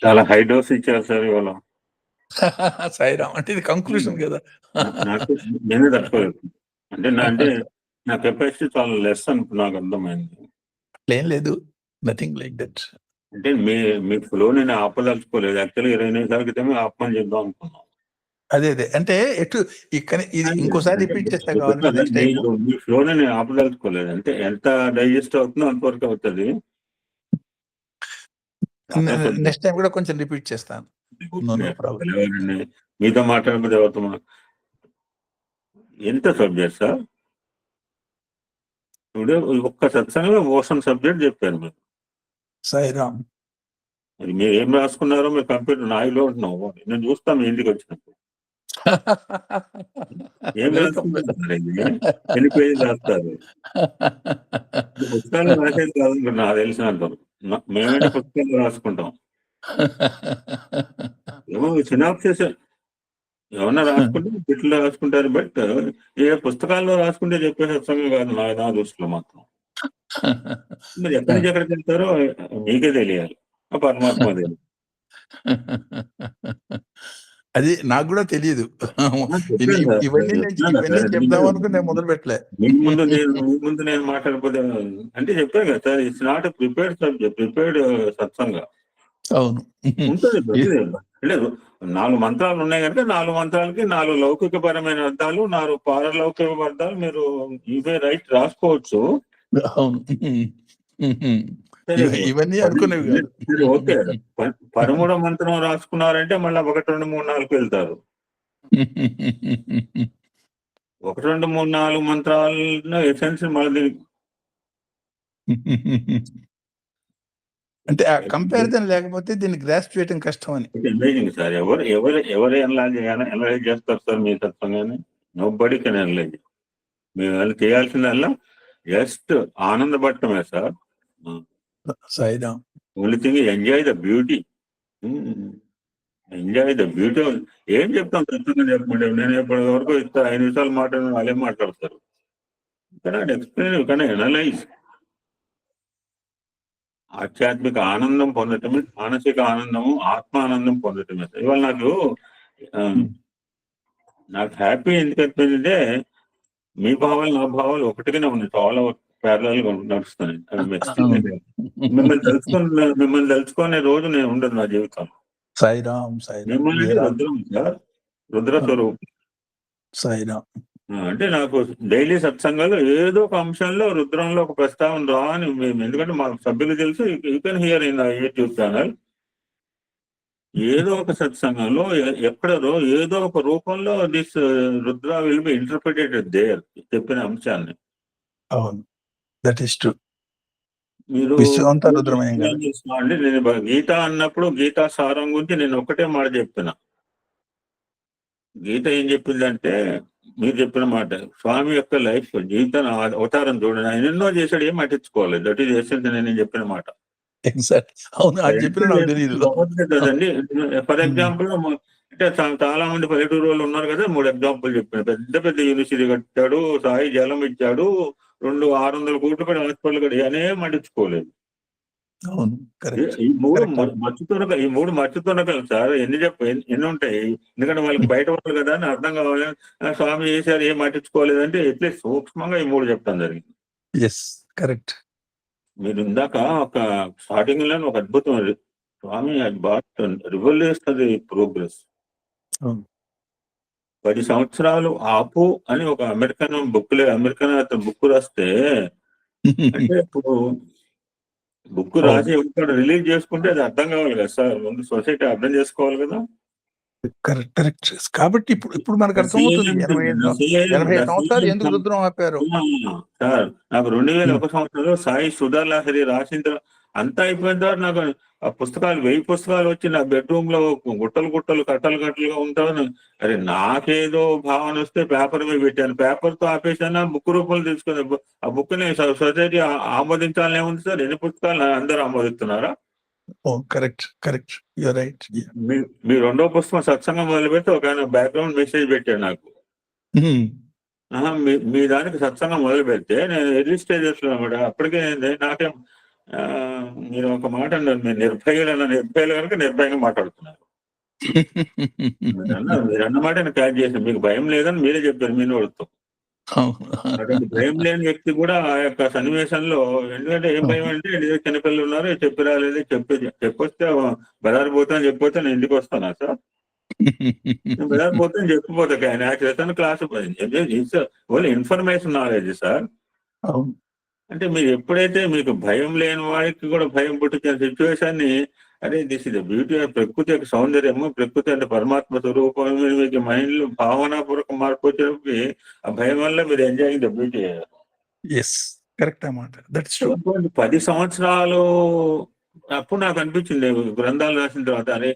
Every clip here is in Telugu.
చాలా హై డోస్ ఇచ్చారు సార్ ఇవాళ. సాయిరామ్ అంటే ఇది కంక్లూషన్ కదా. నాకు నేనే తట్టుకోలేదు. అంటే నా కెపాసిటీ చాలా లెస్ నాకు అర్థమైంది. ఏం లేదు, నథింగ్ లైక్ దట్. అంటే మీ ఫ్లో నేను ఆపదలుచుకోలేదు. యాక్చువల్గా 20 నిమిషాల క్రితమే ఆపమని చెప్దాం అనుకున్నాం. అదే అంటే ఎటు ఇక్కడ ఇది ఇంకోసారి రిపీట్ చేస్తా కావాలంటే నెక్స్ట్ టైం మీ ఫ్లోని నేను ఆపదలుచుకోలేదు. అంటే ఎంత డైజెస్ట్ అవుతుందో అంతవరకు అవుతుంది. నెక్స్ట్ టైం కూడా కొంచెం రిపీట్ చేస్తాను. మీతో మాట్లాడకపోతే ఎవరితో ఎంత సబ్జెక్ట్ సార్ టుడే ఒక్క సత్సంగంలో మోషన్ సబ్జెక్ట్ చెప్పారు మీరు. సాయిరామ్ మరి మీరు ఏం రాసుకున్నారో మీరు కంప్యూటర్ నాయిలో ఉంటున్నావు. నేను చూస్తాను మీ ఇంటికి వచ్చినప్పుడు ఏం రాసుకుంటారు, ఎన్ని పేజీలు రాస్తారు. పుస్తకాలు రాసేది కాదు నాకు తెలిసినంత. మేమైనా పుస్తకాలు రాసుకుంటాం. ఏమో సినాప్సిస్ ఏమన్నా రాసుకుంటే తిట్లు రాసుకుంటారు. బట్ ఏ పుస్తకాల్లో రాసుకుంటే చెప్పే సత్సంగం కాదు నా దృష్టిలో మాత్రం. మీరు ఎక్కడి నుంచి ఎక్కడికి వెళ్తారో మీకే తెలియాలి, ఆ పరమాత్మ తెలియదు. అది నాకు కూడా తెలియదు. ఇవన్నీ చెప్దాం అనుకుని నేను మొదలు పెట్టలే. మీ ముందు నేను మాట్లాడకపోతే అంటే చెప్పాను కదా sir, it's not prepared subject, prepared సత్సంగా. అవును ఉంటుంది. అంటే 4 మంత్రాలు ఉన్నాయి కనుక 4 మంత్రాలకి 4 లౌకికపరమైన అర్థాలు, 4 పారలౌకిక అర్థాలు మీరు ఇవే రైట్ రాసుకోవచ్చు. అవును, ఇవన్నీ అనుకునేవి కాదు. ఓకే, 13వ మంత్రం రాసుకున్నారంటే మళ్ళీ 1, 2, 3, 4కి వెళ్తారు. 1, 2, 3, 4 మంత్రాల ఎసెన్స్ మళ్ళీ అంటే ఆ కంపారిజన్ లేకపోతే దీన్ని గ్రాస్ప్ చేయడం కష్టం అని. Amazing sir. ఎవరు అనలైజ్ చేస్తారు సార్ మీ సత్సంగాన్ని? Nobody can analyse. మేము వాళ్ళు చేయాల్సిందల్లా జస్ట్ ఆనందపడటమే sir. Sairam only thing enjoy the beauty. Enjoy the beauty. ఏం చెప్తాం సత్సంగం చెప్పమంటే నేను ఎప్పటి వరకు 5 నిమిషాలు మాట్లాడిన వాళ్ళేం మాట్లాడతారు. ఎక్స్ప్లెయిన్, కానీ అనలైజ్. ఆధ్యాత్మిక ఆనందం పొందటమే, మానసిక ఆనందము, ఆత్మ ఆనందం పొందటమే. ఇవాళ నాకు హ్యాపీ ఎందుకంటే మీ భావాలు నా భావాలు ఒకటిగానే ఉన్నాయి. చాలా ప్యారలల్ గా నడుస్తున్నాయి. మిమ్మల్ని తెలుసుకునే రోజు నేను ఉండదు నా జీవితంలో. సాయిరామ్ మిమ్మల్ని రుద్రం సార్, రుద్ర స్వరూపం సాయిరామ్. అంటే నాకు డైలీ సత్సంగాలు ఏదో ఒక అంశంలో రుద్రంలో ఒక ప్రస్తావన రా అని ఎందుకంటే మా సభ్యులు తెలుసు. You can hear in YouTube channel. ఏదో ఒక సత్సంగంలో ఎక్కడో ఏదో ఒక రూపంలో this Rudra will be interpreted there, చెప్పిన అంశాన్ని. అవును, దట్ ఈస్ ట్రూ. మీరు రుద్రమయండి. నేను గీత అన్నప్పుడు గీతా సారం గురించి నేను ఒకటే మాట చెప్తున్నా. గీత ఏం చెప్పిందంటే మీరు చెప్పిన మాట, స్వామి యొక్క లైఫ్ జీవితం అవతారం చూడండి, ఆయన ఎన్నో చేశాడు, ఏం పట్టించుకోవాలి. That is essence. నేను చెప్పిన మాట కదండి. ఫర్ ఎగ్జాంపుల్ అంటే చాలా మంది పల్లెటూరు వాళ్ళు ఉన్నారు కదా, 3 ఎగ్జాంపుల్ చెప్పాను. పెద్ద పెద్ద యూనివర్సిటీ కట్టాడు, సాయి జలం ఇచ్చాడు, 600 కోట్లు కూడా హాస్పిటల్ కూడా ఏం పట్టించుకోలేదు. ఈ 3 మర్చుతున్నకలు సార్. ఎన్ని ఉంటాయి? ఎందుకంటే వాళ్ళకి బయట వాళ్ళు కదా అని అర్థం కావాలి. స్వామి చేశారు, ఏం పట్టించుకోలేదంటే ఎట్లీస్ట్ సూక్ష్మంగా ఈ 3 చెప్తాను జరిగింది. కరెక్ట్. మీరు ఇందాక ఒక స్టార్టింగ్ లో ఒక అద్భుతం, స్వామి రివల్యూషనరీ ప్రోగ్రెస్. 10 సంవత్సరాలు ఆపు అని ఒక అమెరికన్ బుక్ రాస్తే, అంటే ఇప్పుడు బుక్ రాసి రిలీజ్ చేసుకుంటే అది అర్థం కావాలి కదా సార్. ముందు సొసైటీ అర్థం చేసుకోవాలి కదా. కరెక్ట్. కాబట్టి ఇప్పుడు మనకు అర్థమవుతుంది 85 సంవత్సరాలు ఎందుకు రుద్రం ఆపారు సార్. నాకు 2001 సంవత్సరంలో సాయి సుధాలహరి రాసిన అంతా అయిపోయిన తర్వాత నాకు ఆ పుస్తకాలు 1000 పుస్తకాలు వచ్చి నా బెడ్రూమ్ లో గుట్టలు కట్టలుగా ఉంటాను. అరే నాకేదో భావన వస్తే పేపర్ మీద పెట్టాను, పేపర్ తో ఆపేసాను, బుక్ రూపంలో తీసుకుని ఆ బుక్ ని సొసైటీ ఆమోదించాలని ఏముంది సార్? ఎన్ని పుస్తకాలు అందరూ ఆమోదిస్తున్నారా? కరెక్ట్. మీ 2వ పుస్తకం సత్సంగం మొదలు పెడితే ఒక ఆయన బ్యాక్గ్రౌండ్ మెసేజ్ పెట్టాడు నాకు. మీ దానికి సత్సంగం మొదలు పెడితే నేను ఎర్లీ స్టేజెస్ లో కూడా అప్పటికే నాకేం మీరు ఒక మాట అన్నారు, మీరు నిర్భయులు కనుక నిర్భయంగా మాట్లాడుతున్నారు. మీరు అన్న మాట నేను క్యాచ్ చేశాను. మీకు భయం లేదని మీరే చెప్పారు మీ నోటితో. అటువంటి భయం లేని వ్యక్తి కూడా ఆ యొక్క సన్నివేశంలో, ఎందుకంటే ఏం భయం అంటే చిన్నపిల్లలు ఉన్నారు, చెప్పి రాలేదు, చెప్పొస్తే బజారు పోతాను, చెప్పిపోతే నేను ఇంటికి వస్తానా సార్? నేను బజారు పోతాను చెప్పిపోతా, ఆయన చేస్తాను class only information knowledge sir. అంటే మీరు ఎప్పుడైతే మీకు భయం లేని వాడికి కూడా భయం పుట్టించిన సిచ్యువేషన్ ని, అరే this is the beauty of ప్రకృతి యొక్క సౌందర్యము, ప్రకృతి అంటే పరమాత్మ స్వరూపం, మీకు మైండ్ లో భావనాపూర్వక మార్పు వచ్చేటప్పటికి ఆ భయం వల్ల మీరు ఎంజాయింగ్ ద బ్యూటీ. కరెక్ట్ అన్నమాట. 10 సంవత్సరాలు అప్పుడు నాకు అనిపించింది గ్రంథాలు రాసిన తర్వాత, అరే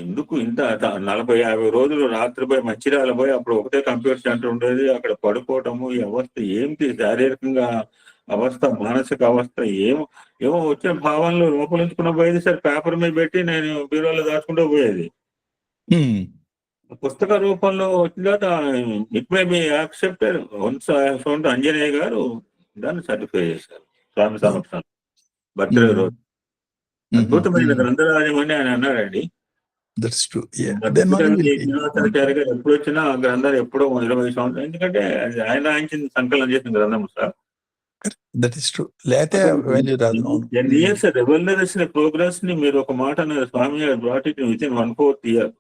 ఎందుకు ఇంత 40-50 రోజులు రాత్రి పోయి మంచిర్యాల పోయి, అప్పుడు ఒకటే కంప్యూటర్ సెంటర్ ఉండేది, అక్కడ పడుకోవటము, ఈ అవస్థ ఏంటి, శారీరకంగా అవస్థ, మానసిక అవస్థ, ఏమో వచ్చిన భావనలు లోపలించుకున్న పోయేది సార్. పేపర్ మీద పెట్టి నేను బీరోలో దాచుకుంటూ పోయేది. పుస్తక రూపంలో వచ్చిన తర్వాత it may be accepted. Once Anjaneya గారు దాన్ని సర్టిఫై చేశారు స్వామి సమక్షంలో బర్త్డే రోజు. అద్భుతమైన గ్రంథరాజం అని ఆయన అన్నారండి. ఎప్పుడు వచ్చినా ఆ గ్రంథాలు ఎప్పుడో 20 సంవత్సరాలు, ఎందుకంటే ఆయన సంకలనం చేసిన గ్రంథం సార్. రెవల్యూషన్ ప్రోగ్రెస్ ని మీరు ఒక మాట అన్నారు, స్వామి గారు brought it with in 1/4 year.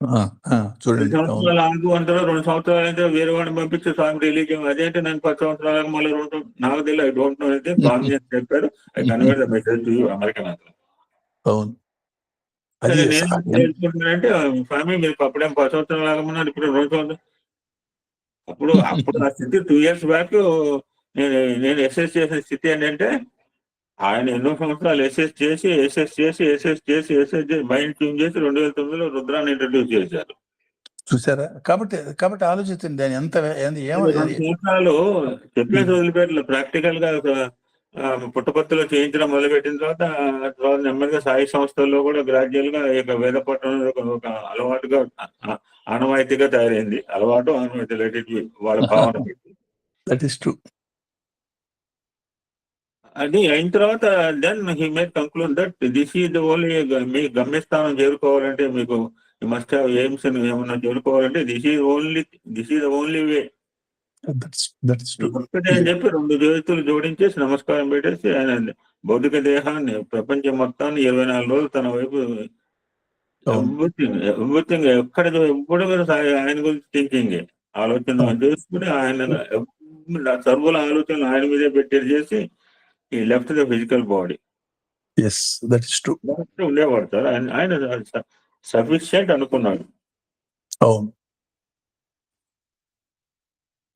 2 సంవత్సరాలు ఆగు అంటారు, 2 సంవత్సరాలు అయితే వేరే వాడిని పంపించే స్వామి రిలీజ్. అదేంటే నేను 10 సంవత్సరాలకు మళ్ళీ 2 నాకు తెలియదు, ఐ డోంట్ నో అయితే స్వామి అని చెప్పారు. I convert the message to you American అతను. అంటే స్వామి మీరు అప్పుడేం 10 సంవత్సరాలు ఆగమన్నారు, ఇప్పుడు 2 సంవత్సరాలు. అప్పుడు ఆ స్థితి 2 years బ్యాక్ నేను ఎస్ఎస్ చేసిన స్థితి ఏంటంటే, ఆయన ఎన్నో సంవత్సరాలు ఎస్ఎస్ చేసి మైండ్ ట్యూన్ చేసి 2009లో రుద్రాన్ని ఇంట్రడ్యూస్ చేశారు. చూసారా? కాబట్టి ఆలోచించండి దాని ఎంత సంవత్సరాలు చెప్పేసి వదిలిపెట్టలేదు. ప్రాక్టికల్ గా పుట్టపర్తిలో చేయించడం మొదలుపెట్టిన తర్వాత నెమ్మదిగా సాయి సంస్థల్లో కూడా గ్రాడ్యువల్ గా వేద పట్టణం ఒక అలవాటుగా, ఆనవాయితీగా తయారైంది. ఆనవాయితీ వాళ్ళ భావన పెట్టి. అది అయిన తర్వాత then he made conclude that this is the only, మీ గమ్యస్థానం చేరుకోవాలంటే మీకు మస్ట్ హ్యావ్ ఎయిమ్స్ అని ఏమన్నా చేరుకోవాలంటే this is the only way. ఒక్కటే అని చెప్పి 2 చేతులు జోడించేసి నమస్కారం పెట్టేసి ఆయన భౌతిక దేహాన్ని, ప్రపంచం మొత్తాన్ని 24 రోజులు తన వైపు ఎవ్రీథింగ్ ఎక్కడ ఎప్పుడు మీరు ఆయన గురించి థింకింగ్ ఆలోచన చేసుకుని, ఆయన సర్వుల ఆలోచనలు ఆయన మీదే పెట్టేది చేసి he left the physical body. ఉండేవాడు సార్. ఆయన సఫిషియెంట్ అనుకున్నాడు.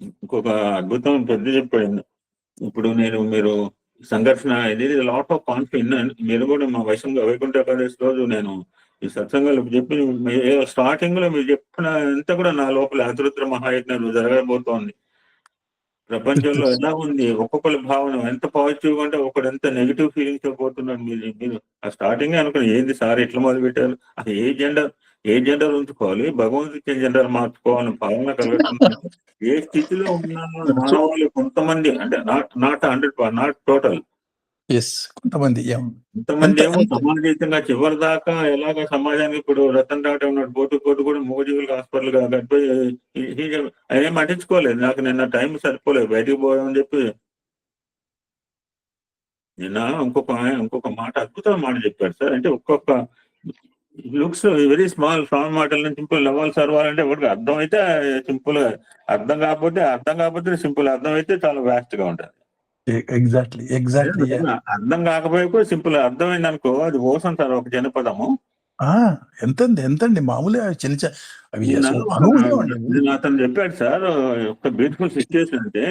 ఇంకొక అద్భుతం పెద్ద చెప్పాడు. ఇప్పుడు మీరు సంఘర్షణ ఇది లాట్ ఆఫ్ కాన్ఫిడెన్స్. మీరు కూడా మా వైకుంఠ ఏకాదశి రోజు నేను ఈ సత్సంగాలు చెప్పి స్టార్టింగ్ లో మీరు చెప్పిన అంతా కూడా నా లోపల అతిరుద్ర మహాయజ్ఞం జరగబోతోంది. ప్రపంచంలో ఎలా ఉంది, ఒక్కొక్కరి భావన ఎంత పాజిటివ్ గా ఉంటే ఒకడు ఎంత నెగిటివ్ ఫీలింగ్స్ తో పోతున్నాడు. మీరు ఆ స్టార్టింగ్ అనుకుని ఏంది సార్ ఇట్లా మొదలు పెట్టారు, అది ఏ జెండర్ ఉంచుకోవాలి, భగవంతుడి జెండర్ మార్చుకోవాలని భావన కలుగుతున్నారు. ఏ స్థితిలో ఉన్నారో మానవాళి కొంతమంది, అంటే నాట్ 100%, నాట్ టోటల్, కొంతమంది ఏమో సమాజంగా చివరి దాకా ఎలాగ సమాజానికి ఇప్పుడు రతన్ టాటా ఉన్నాడు, పోటు కూడా మూగజీవులకు హాస్పిటల్ గడిపోయి ఆయన ఏం పట్టించుకోలేదు. నాకు నిన్న టైం సరిపోలేదు బయటికి పోదామని చెప్పి. నిన్న ఇంకొక మాట, అద్భుతమైన మాట చెప్పాడు సార్. అంటే ఒక్కొక్క లుక్స్ వెరీ స్మాల్ మాటల నుంచి సింపుల్ లెవెల్ సర్వాలంటే ఒకటి అర్థం అయితే సింపుల్ గా, అర్థం కాకపోతే సింపుల్, అర్థం అయితే చాలా వ్యాస్ట్ గా ఉంటుంది. ఎగ్జాక్ట్లీ అర్థం కాకపోతే సింపుల్, అర్థమైంది అనుకో అది ఓసం సార్ ఒక జనపదము. ఎంతండి మామూలుగా చిన్న అతను చెప్పాడు సార్. ఒక బ్యూటిఫుల్ సిచ్యువేషన్ అంటే,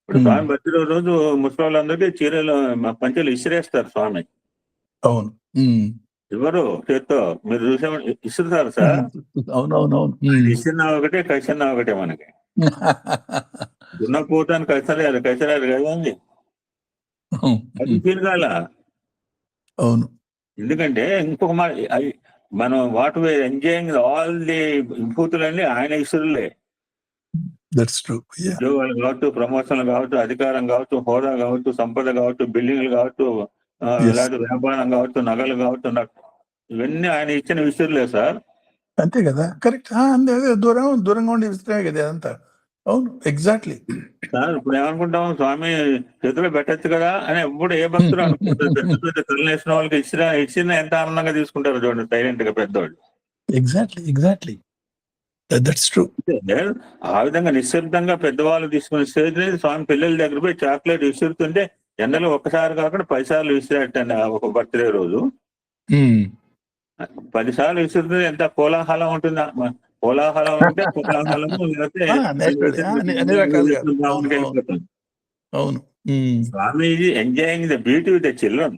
ఇప్పుడు స్వామి బర్త్డే రోజు ముసలి చీరలు పంచలు ఇసిరేస్తారు స్వామి. అవును, ఎవరు చేత్తో మీరు చూసే ఇసురుతారు సార్. అవునవునవును. ఇసిరినా ఒకటే, కసినా ఒకటే. మనకి దున్నపోతాను కసరారు కదండి, అది తిరగాల. అవును, ఎందుకంటే ఇంకొక మాట, మనం what were enjoying all the విభూతులన్నీ ఆయన ఇసురులే. That's true. యాహ్! ఉద్యోగాలు కావచ్చు, ప్రమోషన్లు కావచ్చు, అధికారం కావచ్చు, హోదా కావచ్చు, సంపద కావచ్చు, బిల్డింగ్లు కావచ్చు, యెస్. లేకపోతే వ్యాపారం కావచ్చు, నగలు కావచ్చు, ఇవన్నీ ఆయన ఇచ్చిన విసురులే సార్. అంతే కదా! కరెక్ట్. అంతే అదే దూరంగా ఉండి విసిరే కదా అదంతా. అవును. ఎగ్జాక్ట్‌లీ. సార్ ఇప్పుడు ఏమనుకుంటాం, స్వామి చేతిలో పెట్టొచ్చు కదా అని ఎప్పుడు ఏ భక్తులు అనుకుంటారు. పెద్ద పెద్ద కళ్ళేసిన వాళ్ళకి ఇచ్చిన ఎంత ఆనందంగా తీసుకుంటారో చూడండి సైలెంట్ గా పెద్దవాళ్ళు. ఎగ్జాక్ట్‌లీ. That's true. అంటే ఆ విధంగా నిశ్శబ్దంగా పెద్దవాళ్ళు తీసుకునే స్టేజ్ స్వామి పిల్లల దగ్గర పోయి చాక్లెట్ విసురుతుంటే ఎండలో ఒక్కసారి కాకుండా 10 సార్లు విసిరేటండి ఒక బర్త్డే రోజు. హ్మ్. 10 సార్లు విసురుతుంటే ఎంత కోలాహలం ఉంటుందా? కోలాహలం ఉంటే కోలాహలము లేకపోతే నేచురల్లీ. అన్ని రకాలుగా. భావనకి వెళ్ళిపోతాం. అవును. Hmm. Swamiji enjoying the beauty with the children.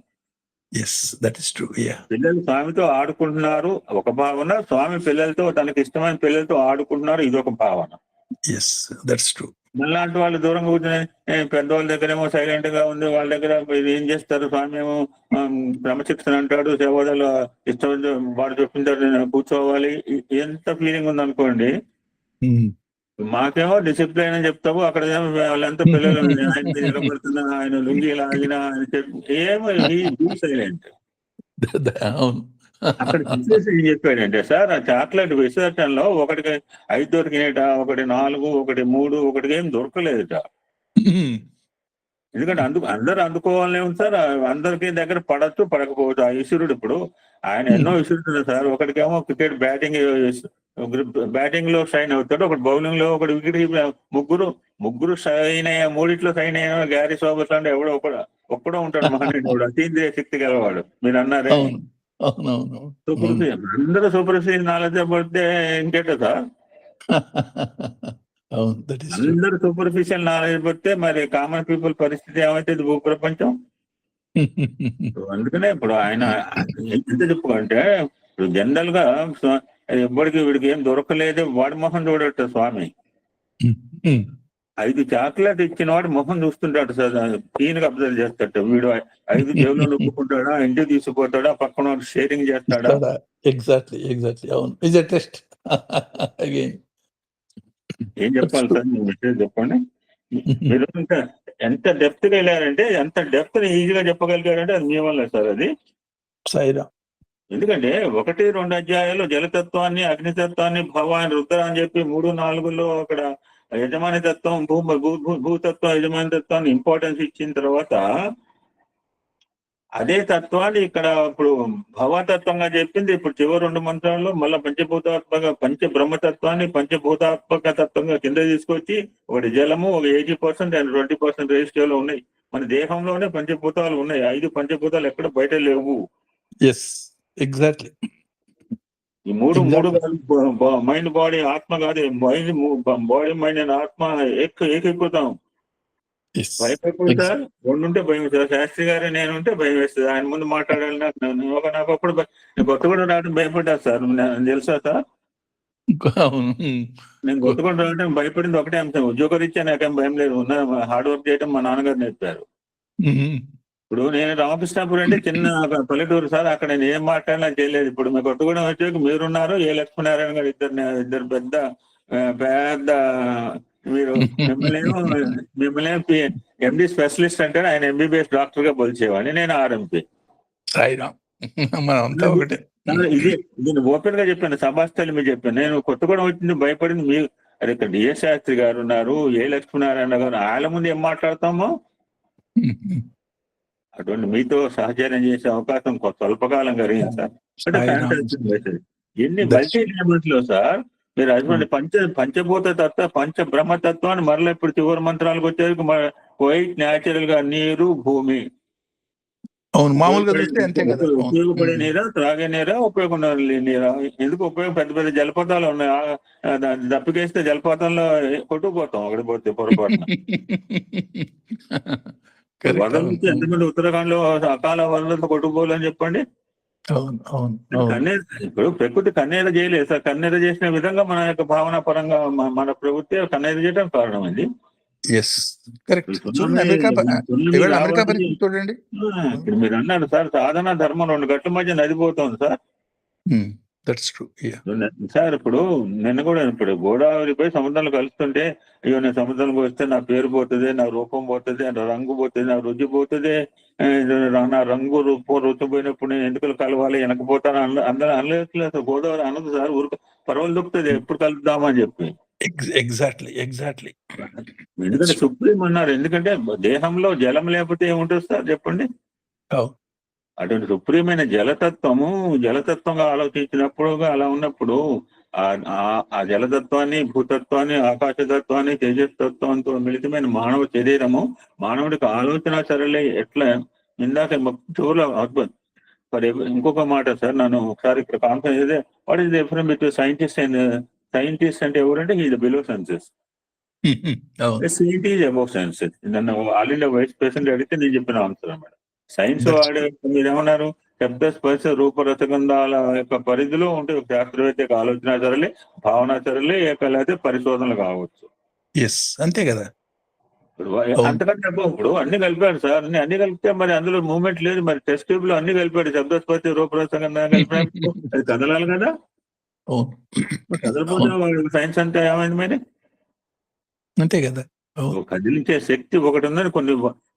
Yes. That is true. Yeah! పిల్లలు స్వామితో ఆడుకుంటున్నారు ఒక భావన, స్వామి పిల్లలతో తనకి ఇష్టమైన పిల్లలతో ఆడుకుంటున్నారు ఇదొక భావన. యెస్. That's true. మనలాంటి వాళ్ళు దూరంగా కూర్చొని పెద్దవాళ్ళ దగ్గరేమో సైలెంట్ గా ఉంది, వాళ్ళ దగ్గర ఇది ఏం చేస్తారు, స్వామి ఏమో క్రమశిక్షణ అంటాడు, సేవలు ఇష్టం వాడు చెప్పింటారు నేను కూర్చోవాలి, ఎంత ఫీలింగ్ ఉంది అనుకోండి. హ్మ్. మాకేమో డిసిప్లైన్ అని చెప్తావు, అక్కడ వాళ్ళంతా పిల్లలు ఆయన నిలబడుతున్నా, ఆయన లుంగి లాగినా అని చెప్పి ఏమో సైలెంట్. అవును. అక్కడ విశ్లేష ఏం చెప్పాడంటే సార్, ఆ చాక్లెట్ విసర్జనలో ఒకటికి 5 దొరికినాయట, ఒకటి 4, ఒకటి 3, ఒకటికి ఏం దొరకలేదట. హ్మ్. ఎందుకంటే అందరూ అందుకోవాలనే ఉంది సార్. అందరికి దగ్గర పడచ్చు, పడకపోవచ్చు. ఆ ఈశ్వరుడు ఇప్పుడు ఆయన ఎన్నో విసురుతున్నారు సార్. ఒకటికేమో క్రికెట్ బ్యాటింగ్ లో షైన్ అవుతాడు, ఒకటి బౌలింగ్ లో, ఒకటి వికెట్. ముగ్గురు షైన్ అయ్యే, మూడిట్లో షైన్ అయ్యా గ్యారీ సోబర్స్ అంటే ఎవడో ఒక్కడో ఉంటాడు మహనీయుడు, అతీంద్రియ శక్తి గలవాడు. మీరు అన్నారే అవునవును. అందరూ సూపర్ఫిషియల్ నాలెడ్జ్ పడితే ఇంకేట సార్. అవును. That is true. అందరూ సూపర్ఫిషియల్ నాలెడ్జ్ పడితే మరి కామన్ పీపుల్ పరిస్థితి ఏమైతుంది భూప్రపంచం? అందుకనే ఇప్పుడు ఆయన ఎంత చెప్పుకుంటే ఇప్పుడు జనరల్ గా ఎవ్వడికి వీడికి ఏం దొరకలేదు, వాడి మొహం చూడట స్వామి. 5 చాక్లెట్ ఇచ్చిన వాడు మొహం చూస్తుంటాడు సార్, క్లీన్ గా అబ్జర్వ్ చేస్తాడు. వీడు 5 జేబులో నొప్పుకుంటాడా, ఇంటికి తీసుకుపోతాడా, పక్కన షేరింగ్ చేస్తాడా? ఎగ్జాక్ట్లీ. అవును. Is a test again. ఏం చెప్పాలి సార్, మీ మెసేజ్ చెప్పండి. మీరు ఇంకా ఎంత డెప్త్ గా వెళ్ళారంటే, ఎంత డెప్త్ ఈజీగా చెప్పగలిగారంటే అది మీ వల్లే సార్ అది. సాయిరామ్. ఎందుకంటే 1, 2 అధ్యాయాలు జలతత్వాన్ని, అగ్నితత్వాన్ని, భవాన్ని, రుద్ర అని చెప్పి 3, 4లో అక్కడ యజమాని తత్వం, భూతత్వం, యజమాని తత్వాన్ని ఇంపార్టెన్స్ ఇచ్చిన తర్వాత అదే తత్వాన్ని ఇక్కడ ఇప్పుడు భవతత్వంగా చెప్పింది. ఇప్పుడు చివరి 2 మంత్రాల్లో మళ్ళీ పంచబ్రహ్మతత్వాన్ని పంచభూతాత్మక తత్వంగా కింద తీసుకొచ్చి ఒకటి జలము, ఒక 80% అండ్ 20% రేషియోలో ఉన్నాయి. మన దేహంలోనే పంచభూతాలు ఉన్నాయి. 5 పంచభూతాలు ఎక్కడ బయట లేవు. ఎస్. ఎగ్జాక్ట్లీ. ఈ మూడు మైండ్, బాడీ, ఆత్మ కాదు. బాడీ, మైండ్ అండ్ ఆత్మ ఏకీకృతం. భయం ఎప్పుడు సార్? 2 ఉంటే భయం సార్. శాస్త్రి గారు నేను ఉంటే భయం వేస్తుంది. ఆయన ముందు మాట్లాడాలి. నాకు అప్పుడు కొత్తగూడ రావడం భయపడ్డా సార్. తెలుసా సార్? నేను కొత్తగూడ రావడం భయపడింది ఒకటే అంశం, ఉద్యోగరీత్యా నాకేం భయం లేదు. హార్డ్ వర్క్ చేయడం మా నాన్నగారు నేర్పారు. ఇప్పుడు నేను రామకృష్ణాపురం అంటే చిన్న పల్లెటూరు సార్, అక్కడ నేను ఏం మాట్లాడినా చేయలేదు. ఇప్పుడు మీ కొత్తగూడెం వచ్చాక మీరున్నారు, ఏ లక్ష్మీనారాయణ గారు ఇద్దరు పెద్ద మీరు మిమ్మల్ని ఎండి స్పెషలిస్ట్ అంటే ఆయన ఎంబీబీఎస్ డాక్టర్ గా పోల్చేవాడిని, నేను ఆర్ఎంపీ. ఇది నేను ఓపెన్ గా చెప్పాను, సభాస్థలి మీరు చెప్పాను. నేను కొత్తగూడెం వచ్చింది భయపడింది మీరు. అరే ఇక్కడ డిఎస్ శాస్త్రి గారు ఉన్నారు, ఏ లక్ష్మీనారాయణ గారు, వాళ్ళ ముందు ఏం మాట్లాడతామో. అటువంటి మీతో సహచర్యం చేసే అవకాశం స్వల్పకాలం కలిగింది సార్. ఎన్ని మల్టీ ఎలిమెంట్స్ లో సార్ మీరు అటువంటి పంచభూత తత్వ, పంచబ్రహ్మ తత్వాన్ని మరలా ఇప్పుడు చివరి మంత్రాలకు వచ్చేందుకు వైట్ న్యాచురల్ గా నీరు, భూమి. అవును, మామూలుగా చూస్తే అంతే కదా. ఉపయోగపడే నీరా, త్రాగే నీరా, ఉపయోగం నీరా? ఎందుకు ఉపయోగం? పెద్ద పెద్ద జలపాతాలు ఉన్నాయి, దప్పికేస్తే జలపాతంలో కొట్టుకుపోతాం అక్కడ పోతే పొరపాటున. వరదల నుంచి ఎంతమంది ఉత్తరాఖండ్ లో అకాల వరదలతో కొట్టుకుపోవాలని చెప్పండి. ఇప్పుడు ప్రకృతి కన్నీర చేయలేదు సార్. కన్నీర చేసిన విధంగా మన యొక్క భావన పరంగా మన ప్రవృత్తి కన్నీర చేయడం కారణం అండి. ఇప్పుడు మీరు అన్నారు సార్, సాధన ధర్మం 2 గట్ల మధ్య నదిపోతుంది సార్. That's true. సార్ ఇప్పుడు నిన్న కూడా ఇప్పుడు గోదావరి పోయి సముద్రంలో కలుస్తుంటే, అయ్యో నేను సముద్రంలో వస్తే నా పేరు పోతుంది, నా రూపం పోతుంది, నా రంగు పోతుంది, నా రుచి పోతుంది, నా రంగు రూపం రుచి పోయినప్పుడు నేను ఎందుకు కలవాలి వెనకపోతాను అందరూ అనలేదు. గోదావరి అనదు సార్, ఊరికి పర్వాలు దొక్కుతుంది ఎప్పుడు కలుపుదామని చెప్పి. ఎగ్జాక్ట్లీ. ఎందుకంటే సుప్రీం అన్నారు, ఎందుకంటే దేహంలో జలం లేకపోతే ఏముంటుంది సార్ చెప్పండి. అటువంటి సుప్రీమైన జలతత్వంగా ఆలోచించినప్పుడు అలా ఉన్నప్పుడు ఆ జలతత్వాన్ని, భూతత్వాన్ని, ఆకాశతత్వాన్ని, తేజస్తత్వంతో మిళితమైన మానవ శరీరము, మానవుడికి ఆలోచన సరళి ఎట్లా ఇందాక చూడలే అద్భుతం. ఇంకొక మాట సార్, నన్ను ఒకసారి ఇక్కడ కాన్ఫరెన్స్ అయితే what is the difference between scientist అంటే ఎవరంటే ఈ below senses, scientist above senses. నన్ను ఆల్ ఇండియా వైస్ ప్రెసిడెంట్ అడిగితే నేను చెప్పిన ఆన్సర్ అన్నమాట. సైన్స్ వాడే మీరేమన్నారు, శబ్ద స్పర్శ రూపరసగంధాల యొక్క పరిధిలో ఉంటే శాస్త్రవేత్త యొక్క ఆలోచన సరళి, భావన సరళి, లేకపోతే పరిశోధనలు కావచ్చు. అంతే కదా. అంతకంటే ఇప్పుడు అన్ని కలిపాడు సార్, అన్ని కలిపితే మరి అందులో మూవ్మెంట్ లేదు. మరి టెస్ట్ ట్యూబ్ లో అన్ని కలిపాడు, శబ్దస్పర్శ రూపరసగంధం కలిపినప్పుడు అది కదలాలి కదా. కదలపోతే సైన్స్ అంటే ఏమైంది మరి? అంతే కదా. కదిలించే శక్తి ఒకటి ఉందని కొన్ని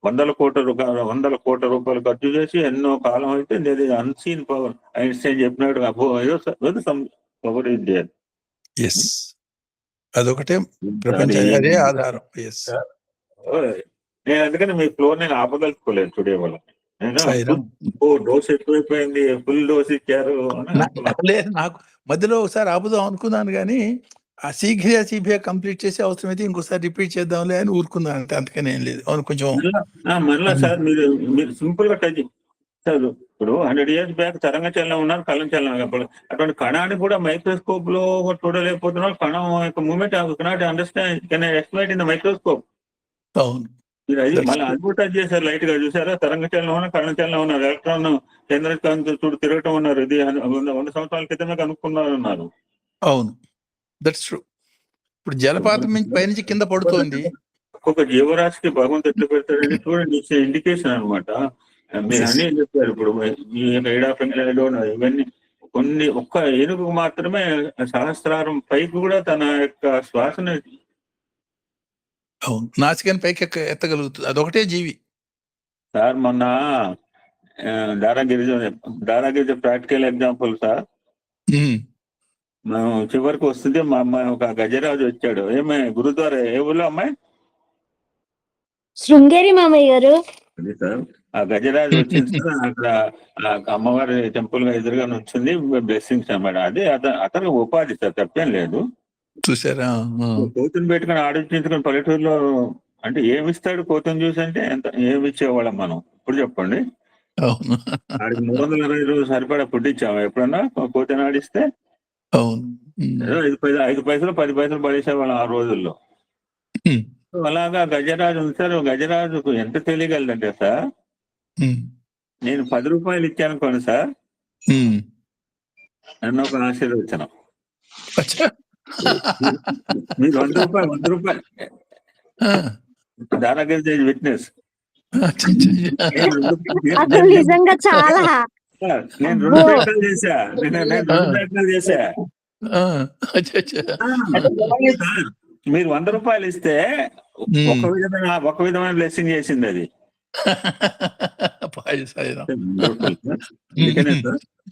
వందల కోట్ల రూపాయలు ఖర్చు చేసి ఎన్నో కాలం అయితే అన్సీన్ పవర్. ఐన్స్టైన్ చెప్పినాడు పవర్ ఇస్ దేర్. అదొకటే ప్రపంచానికి అదే ఆధారం. నేను అందుకని మీ ఫ్లోర్ నేను ఆపదలుచుకోలేదు టుడే వల్ల. డోస్ ఎక్కువైపోయింది, ఫుల్ డోస్ ఇచ్చారు. లేదు, నాకు మధ్యలో ఒకసారి ఆపుదాం అనుకున్నాను కానీ ఆ సిబిఐ కంప్లీట్ చేసి అవసరమైతే ఇంకోసారి రిపీట్ చేద్దాంలే అని ఊరుకున్నాను అంతే. అందుకని ఏం లేదు. అవును, కొంచెం మరలా సార్ మీరు సింపుల్ గా టచ్ సార్. ఇప్పుడు 100 years బ్యాక్ తరంగ చలనం ఉన్నారు, కలం చలనం. అటువంటి కణాన్ని కూడా మైక్రోస్కోప్ లో చూడలేకపోతున్నారు. కణం యొక్క movement cannot understand, can explain in the microscope. అవును, మీరు అది మళ్ళీ అడ్వర్టైజ్ చేశారు, లైట్ గా చూసారా? తరంగ చలనం ఉన్నారు, కణ చలనం ఉన్నారు, ఎలక్ట్రాన్ కేంద్రకాంతి చూడు తిరగటం ఉన్నారు. ఇది 100 సంవత్సరాల క్రితమే కనుక్కున్నారు. అవును, దట్స్ ట్రూ. ఇప్పుడు జలపాతం పైనుంచి కింద పడుతోంది. ఒక్కొక్క జీవరాశికి భగవంతుడు ఎట్లా పెడతాడని చూడండి, ఇండికేషన్ అనమాట. మీరు అన్నీ చెప్పారు. ఇప్పుడు ఇవన్నీ కొన్ని ఒక్క ఏనుగు మాత్రమే సహస్రారం పైకి కూడా తన యొక్క శ్వాసను నాసికని పైకి ఎత్తగలుగుతుంది. అదొకటే జీవి సార్. మొన్న దారాగిరిజ ప్రాక్టికల్ ఎగ్జాంపుల్ సార్. మేము చివరికి వస్తుంది, మా అమ్మాయి ఒక గజరాజు వచ్చాడు. ఏమే గురుద్వారా ఏ ఊళ్ళో అమ్మాయి? శృంగేరి మామయ్య గారు. అది సార్, ఆ గజరాజు వచ్చింది సార్. అక్కడ అమ్మవారి టెంపుల్ గా ఎదురుగా వచ్చింది, బ్లెస్సింగ్స్ అన్నమాట. అదే అతను ఉపాధి సార్, తప్పేం లేదు. చూసారా? కోతుని పెట్టుకుని ఆడించుకుని పల్లెటూరులో అంటే ఏమిస్తాడు కోతుని చూసి అంటే ఏమి ఇచ్చేవాళ్ళం మనం? ఇప్పుడు చెప్పండి. ఆడికి 320 రోజులు సరిపడా ఫుడ్ ఇచ్చాము ఎప్పుడన్నా కోతిని ఆడిస్తే? 5 పైసలు 10 పైసలు పడేసేవాళ్ళం ఆ రోజుల్లో. అలాగా గజరాజు ఉంది సార్. గజరాజుకు ఎంత తెలియగలదంటే సార్, నేను 10 రూపాయలు ఇచ్చానుకోండి సార్, నన్ను ఒక ఆశీర్వచనం. మీరు 100 రూపాయలు దారాగిరి విట్నెస్. నిజంగా చాలా నేను 2 ప్రయత్నాలు చేశా. మీరు 100 రూపాయలు ఇస్తే ఒక విధమైన బ్లెస్సింగ్ చేసింది అది.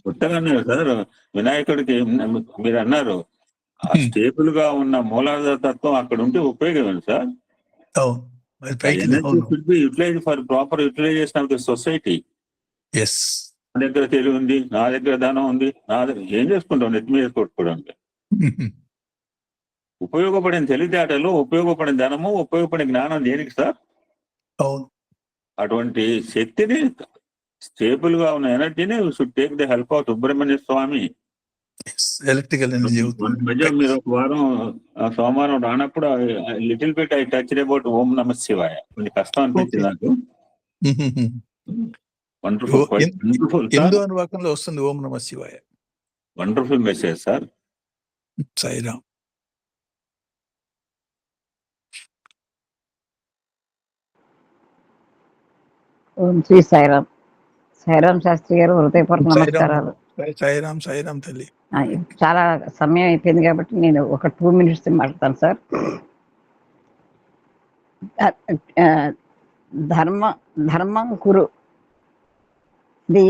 కొత్తగా అన్నారు సార్, వినాయకుడికి మీరు అన్నారు స్టేబుల్ గా ఉన్న మూలాధార తత్వం అక్కడ ఉంటే ఉపయోగం sir. Utilise for proper utilisation of the society. నా దగ్గర తెలివి ఉంది, నా దగ్గర ధనం ఉంది, నా దగ్గర ఏం చేసుకుంటాం? నెత్తి మీద కొట్టుకోవడానికి. ఉపయోగపడిన తెలివితేటలు, ఉపయోగపడిన ధనము, ఉపయోగపడిన జ్ఞానం దేనికి సార్? అటువంటి శక్తిని, స్టేబుల్ గా ఉన్న ఎనర్జీని should take the help of Subrahmanya Swami. Electrical energy. మీరు ఒక వారం సోమవారం రానప్పుడు little bit I touch about Om నమ శివాయ. కొంచెం కష్టం అనిపించింది నాకు. హిందూ అనువాకంలో వస్తుంది ఓం నమ శివాయ. Wonderful message sir. సాయిరామ్. ఓం శ్రీ సాయిరామ్. సాయిరామ్ శాస్త్రి గారు హృదయపూర్వక నమస్కారాలు. సాయిరామ్. సాయిరామ్ తల్లి. చాలా సమయం అయిపోయింది కాబట్టి నేను ఒక 2 minutes మాట్లాడతాను సార్. ధర్మం కురు, ఇది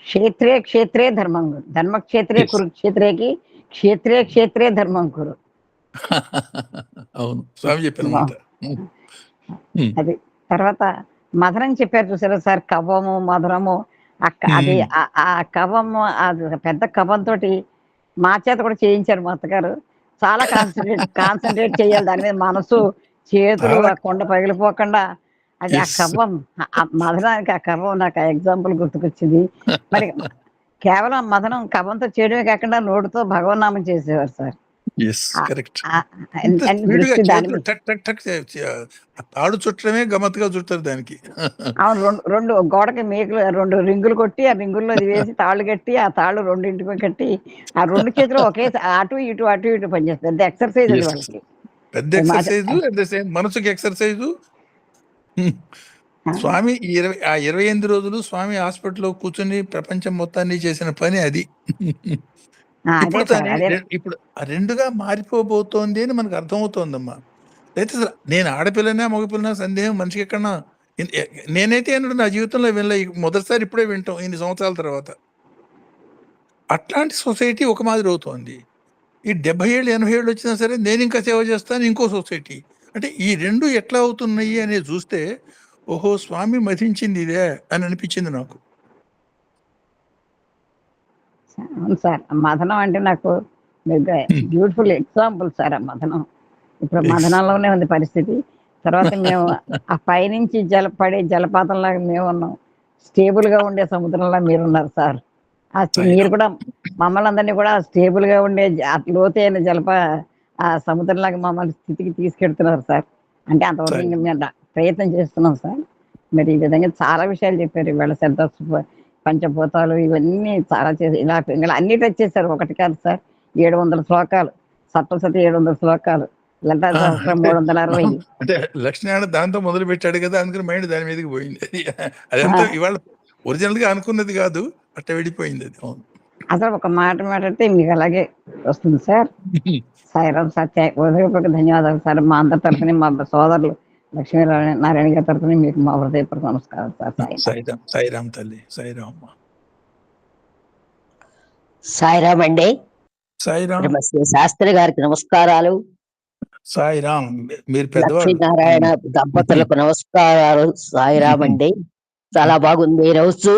క్షేత్రే క్షేత్రే ధర్మం కురు, ధర్మక్షేత్రే కురుక్షేత్రేకి క్షేత్రే క్షేత్రే ధర్మం కురు. అవును, స్వామి చెప్పిన అది తర్వాత మధురం చెప్పారు చూసారా సార్, కవ్వము మధురము. అది ఆ కవ్వము, అది పెద్ద కవ్వంతో మా చేత కూడా చేయించారు మా అత్తగారు. చాలా కాన్సన్ట్రేట్ చేయాలి దాని మీద, మనసు చేతులు ఆ కొండ పగిలిపోకుండా. అది ఆ కవ్వం, మధురానికి ఆ కవ్వం నాకు ఎగ్జాంపుల్ గుర్తుకొచ్చింది. మరి కేవలం మదనం కవ్వంతో చేయడమే కాకుండా నోటితో భగవన్నామం చేసేవారు సార్. తాడు చుట్టమే గమ్మత్తుగా చుట్టారు దానికి. అవును, రెండు గోడకి మేకులు 2 రింగులు కొట్టి ఆ రింగుల్లో వేసి తాళ్ళు కట్టి ఆ తాళ్ళు 2 కట్టి ఆ 2 చేతులు ఒకే అటు ఇటు పనిచేస్తారు. పెద్ద ఎక్సర్సైజ్ అది వాళ్ళకి, పెద్ద ఎక్సర్సైజ్, మనసుకి ఎక్సర్సైజ్. స్వామి 28 రోజులు స్వామి హాస్పిటల్లో కూర్చొని ప్రపంచం మొత్తాన్ని చేసిన పని అది. ఇప్పుడు రెండుగా మారిపోబోతోంది అని మనకు అర్థమవుతోందమ్మా. అయితే నేను ఆడపిల్లనా మగపిల్లనా సందేహం మనిషికి ఎక్కడన్నా. నేనైతే అన్నాడు నా జీవితంలో వెళ్ళ మొదటిసారి ఇప్పుడే వింటాం ఇన్ని సంవత్సరాల తర్వాత. అట్లాంటి సొసైటీ ఒక మాదిరి అవుతోంది. ఈ 70 ఏళ్ళు 80 ఏళ్ళు వచ్చినా సరే నేను ఇంకా సేవ చేస్తాను ఇంకో సొసైటీ. అంటే ఈ రెండు ఎట్లా అవుతున్నాయి అనేది చూస్తే ఓహో స్వామి మధించింది ఇదే అని అనిపించింది నాకు. అవును సార్, మదనం అంటే నాకు బ్యూటిఫుల్ ఎగ్జాంపుల్ సార్. ఆ మదనం ఇప్పుడు మదనంలోనే ఉంది పరిస్థితి. తర్వాత మేము ఆ పైనుంచి పడే జలపాతంలాగా మేము ఉన్నాం, స్టేబుల్ గా ఉండే సముద్రంలా మీరున్నారు సార్. మీరు కూడా మమ్మల్ని అందరినీ కూడా స్టేబుల్ గా ఉండే లోతైన ఆ సముద్రంలాగా మమ్మల్ని స్థితికి తీసుకెళ్తున్నారు సార్. అంటే అంతవరకు మేము ప్రయత్నం చేస్తున్నాం సార్. మరి ఈ విధంగా చాలా విషయాలు చెప్పారు ఇవాళ. పంచభూతాలు ఇవన్నీ చాలా చేసి ఇలా అన్ని టచ్ చేశారు. ఒకటి కాదు సార్, 700 శ్లోకాలు, సప్తశతి 700 శ్లోకాలు, లలితా సహస్రం 360. అంటే లక్ష్మీనారాయణ దాంతో మొదలు పెట్టాడు కదా, అందుకని మైండ్ దాని మీదకి పోయింది. అదంతా ఇవాళ ఒరిజినల్ గా అనుకున్నది కాదు, అట్ట వెళ్ళిపోయింది అది. అవును, అసలు ఒక మాట మాట్లాడితే మీకు అలాగే వస్తుంది సార్. సాయిరామ్ సత్య ఉదయపూర్వక ధన్యవాదాలు సార్. మా అందరి తరఫున, మా సోదరులు లక్ష్మీనారాయణ గారి తరఫున మీకు మా హృదయపూర్వక నమస్కారం సార్. సాయిరామ్ తల్లి, సాయిరామ్. సాయిరామ్ అండి. సాయిరామ్. శాస్త్రి గారికి నమస్కారాలు. సాయిరామ్. మీరు లక్ష్మీనారాయణ దంపతులకు నమస్కారాలు. సాయిరామ్ అండి. చాలా బాగుంది. రోజు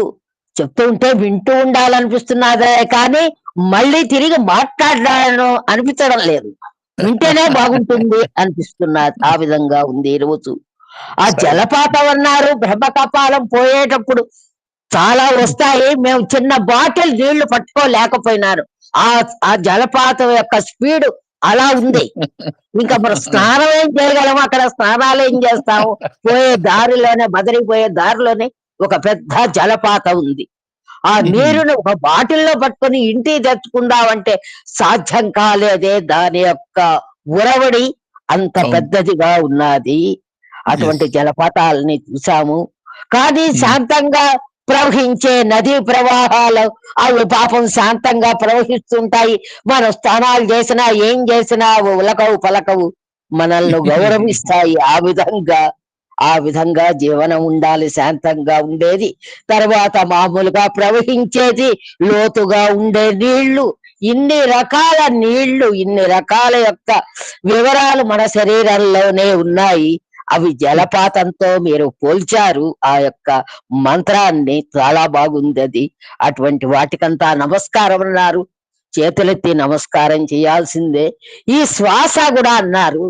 చెప్తూ ఉంటే వింటూ ఉండాలనిపిస్తున్నదే కానీ మళ్ళీ తిరిగి మాట్లాడాలను అనిపించడం లేదు. వింటేనే బాగుంటుంది అనిపిస్తున్నది. ఆ విధంగా ఉంది ఈ రోజు. ఆ జలపాతం అన్నారు, బ్రహ్మకపాలం పోయేటప్పుడు చాలా వస్తాయి. మేము చిన్న బాటిల్ నీళ్లు పట్టుకోలేకపోయినారు. ఆ జలపాతం యొక్క స్పీడ్ అలా ఉంది. ఇంకా మనం స్నానం ఏం చేయగలము, అక్కడ స్నానాలు ఏం చేస్తాము? పోయే దారిలోనే, బదిరిపోయే దారిలోనే ఒక పెద్ద జలపాతం ఉంది. ఆ నీరును ఒక బాటిల్లో పట్టుకొని ఇంటికి తెచ్చుకుందామంటే సాధ్యం కాలేదే. దాని యొక్క ఉరవడి అంత పెద్దదిగా ఉన్నది. అటువంటి జలపాతాలని చూసాము. కానీ శాంతంగా ప్రవహించే నదీ ప్రవాహాలు అవి పాపం శాంతంగా ప్రవహిస్తుంటాయి. మనం స్నానాలు చేసినా ఏం చేసినా ఉలకవు పలకవు, మనల్ని గౌరవిస్తాయి. ఆ విధంగా జీవనం ఉండాలి, శాంతంగా ఉండేది. తర్వాత మామూలుగా ప్రవహించేది, లోతుగా ఉండే నీళ్లు. ఇన్ని రకాల నీళ్లు, ఇన్ని రకాల యొక్క వివరాలు మన శరీరంలోనే ఉన్నాయి. అవి జలపాతంతో మీరు పోల్చారు. ఆ యొక్క మంత్రాన్ని చాలా బాగుంది అది. అటువంటి వాటికంతా నమస్కారం అన్నారు. చేతులెత్తి నమస్కారం చేయాల్సిందే. ఈ శ్వాస కూడా అన్నారు.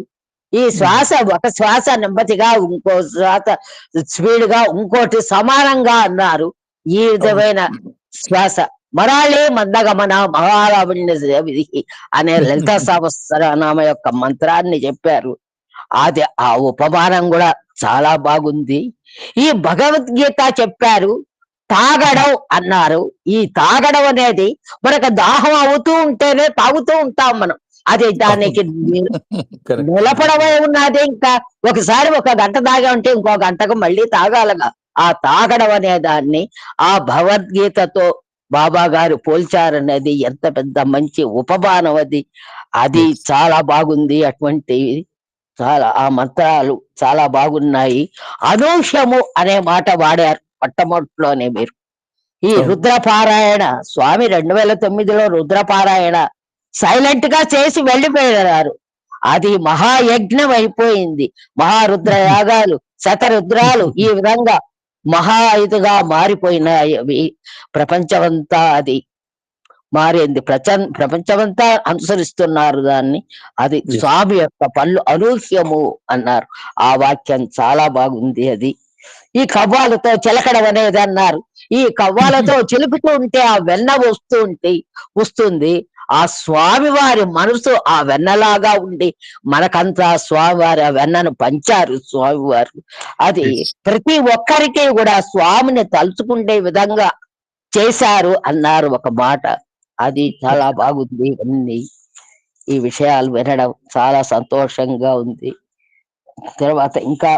ఈ శ్వాస, ఒక శ్వాస నెమ్మదిగా, ఇంకో శ్వాస స్పీడ్ గా, ఇంకోటి సమానంగా అన్నారు. ఈ విధమైన శ్వాస మరాళే మందగమన మహారావణ్య అనే లలితా సహస్రనామ యొక్క మంత్రాన్ని చెప్పారు. అది ఆ ఉపమానం కూడా చాలా బాగుంది. ఈ భగవద్గీత చెప్పారు. తాగడం అన్నారు. ఈ తాగడం అనేది మనకు దాహం అవుతూ ఉంటేనే తాగుతూ ఉంటాం మనం. అది దానికి నిలపడమే ఉన్నది. ఇంకా ఒకసారి 1 గంట తాగా ఉంటే ఇంకో గంటకు మళ్ళీ తాగాలగా. ఆ తాగడం అనే దాన్ని ఆ భగవద్గీతతో బాబా గారు పోల్చారనేది ఎంత పెద్ద మంచి ఉపమానం అది. అది Yes. చాలా బాగుంది. అటువంటి చాలా ఆ మంత్రాలు చాలా బాగున్నాయి. అనూహ్యము అనే మాట వాడారు మొట్టమొదటిలోనే మీరు. ఈ అవును. రుద్రపారాయణ స్వామి 2009లో రుద్రపారాయణ సైలెంట్ గా చేసి వెళ్ళిపోయారు. అది మహాయజ్ఞం అయిపోయింది. మహారుద్ర యాగాలు, శతరుద్రాలు ఈ విధంగా మహా ఇదిగా మారిపోయినాయి అవి. ప్రపంచమంతా అది మారింది. ప్రపంచమంతా అనుసరిస్తున్నారు దాన్ని. అది Yes. స్వామి యొక్క పళ్ళు అనూహ్యము అన్నారు. ఆ వాక్యం చాలా బాగుంది. అది ఈ కవ్వాలతో చిలకడం అనేది అన్నారు. ఈ కవ్వాలతో చిలుకుతూ ఉంటే ఆ వెన్న వస్తుంది. ఆ స్వామివారి మనసు ఆ వెన్నలాగా ఉండి మనకంతా స్వామివారి ఆ వెన్నను పంచారు స్వామివారు. అది Yes. ప్రతి ఒక్కరికి కూడా స్వామిని తలుచుకుండే విధంగా చేశారు అన్నారు ఒక మాట. అది చాలా బాగుంది. ఇవన్నీ ఈ విషయాలు వినడం చాలా సంతోషంగా ఉంది. తర్వాత ఇంకా